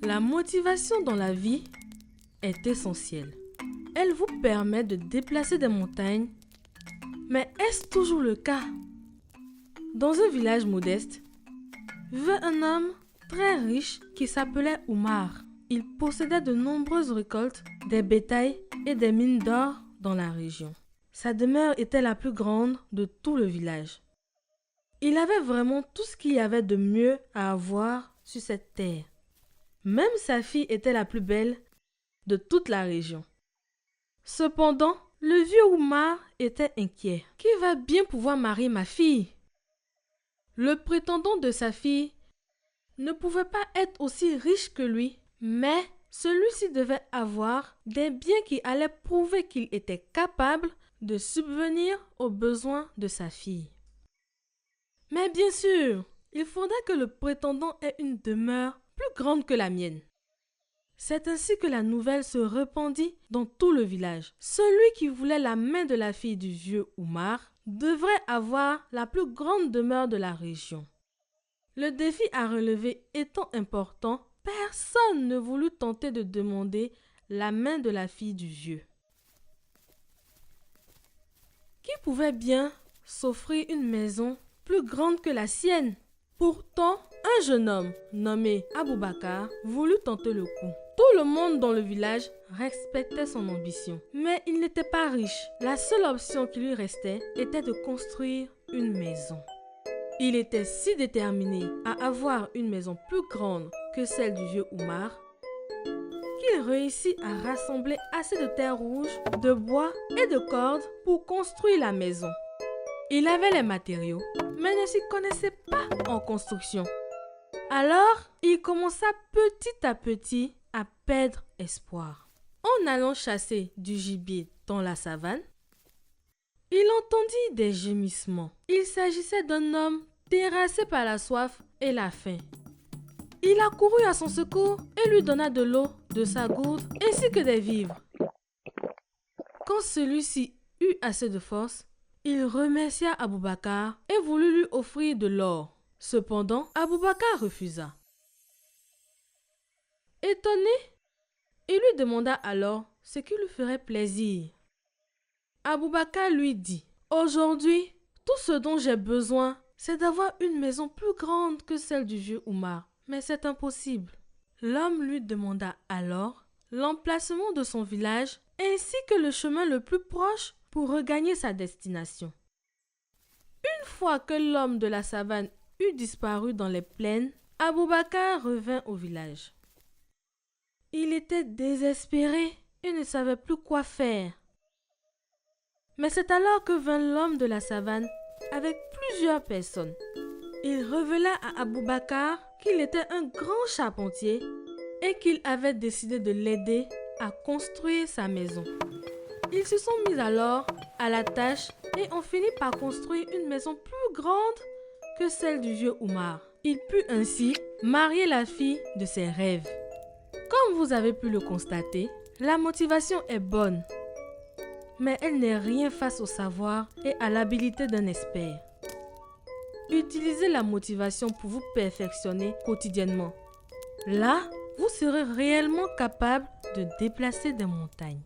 La motivation dans la vie est essentielle. Elle vous permet de déplacer des montagnes. Mais est-ce toujours le cas? Dans un village modeste, vivait un homme très riche qui s'appelait Oumar. Il possédait de nombreuses récoltes, des bétails et des mines d'or dans la région. Sa demeure était la plus grande de tout le village. Il avait vraiment tout ce qu'il y avait de mieux à avoir sur cette terre. Même sa fille était la plus belle de toute la région. Cependant, le vieux Oumar était inquiet. Qui va bien pouvoir marier ma fille? Le prétendant de sa fille ne pouvait pas être aussi riche que lui, mais celui-ci devait avoir des biens qui allaient prouver qu'il était capable de subvenir aux besoins de sa fille. Mais bien sûr, il faudrait que le prétendant ait une demeure plus grande que la mienne. C'est ainsi que la nouvelle se répandit dans tout le village. Celui qui voulait la main de la fille du vieux Oumar devrait avoir la plus grande demeure de la région. Le défi à relever étant important, personne ne voulut tenter de demander la main de la fille du vieux. Qui pouvait bien s'offrir une maison plus grande que la sienne? Pourtant, un jeune homme nommé Aboubakar voulut tenter le coup. Tout le monde dans le village respectait son ambition, mais il n'était pas riche. La seule option qui lui restait était de construire une maison. Il était si déterminé à avoir une maison plus grande que celle du vieux Oumar qu'il réussit à rassembler assez de terre rouge, de bois et de cordes pour construire la maison. Il avait les matériaux, mais ne s'y connaissait pas en construction. Alors, il commença petit à petit à perdre espoir. En allant chasser du gibier dans la savane, il entendit des gémissements. Il s'agissait d'un homme terrassé par la soif et la faim. Il accourut à son secours et lui donna de l'eau de sa gourde ainsi que des vivres. Quand celui-ci eut assez de force, il remercia Aboubakar et voulut lui offrir de l'or. Cependant, Aboubakar refusa. Étonné, il lui demanda alors ce qui lui ferait plaisir. Aboubakar lui dit, « Aujourd'hui, tout ce dont j'ai besoin, c'est d'avoir une maison plus grande que celle du vieux Oumar. Mais c'est impossible. » L'homme lui demanda alors l'emplacement de son village ainsi que le chemin le plus proche pour regagner sa destination. Une fois que l'homme de la savane eut disparu dans les plaines, Aboubakar revint au village. Il était désespéré et ne savait plus quoi faire. Mais c'est alors que vint l'homme de la savane avec plusieurs personnes. Il révéla à Aboubakar qu'il était un grand charpentier et qu'il avait décidé de l'aider à construire sa maison. Ils se sont mis alors à la tâche et ont fini par construire une maison plus grande que celle du vieux Oumar. Il put ainsi marier la fille de ses rêves. Comme vous avez pu le constater, la motivation est bonne, mais elle n'est rien face au savoir et à l'habilité d'un expert. Utilisez la motivation pour vous perfectionner quotidiennement. Là, vous serez réellement capable de déplacer des montagnes.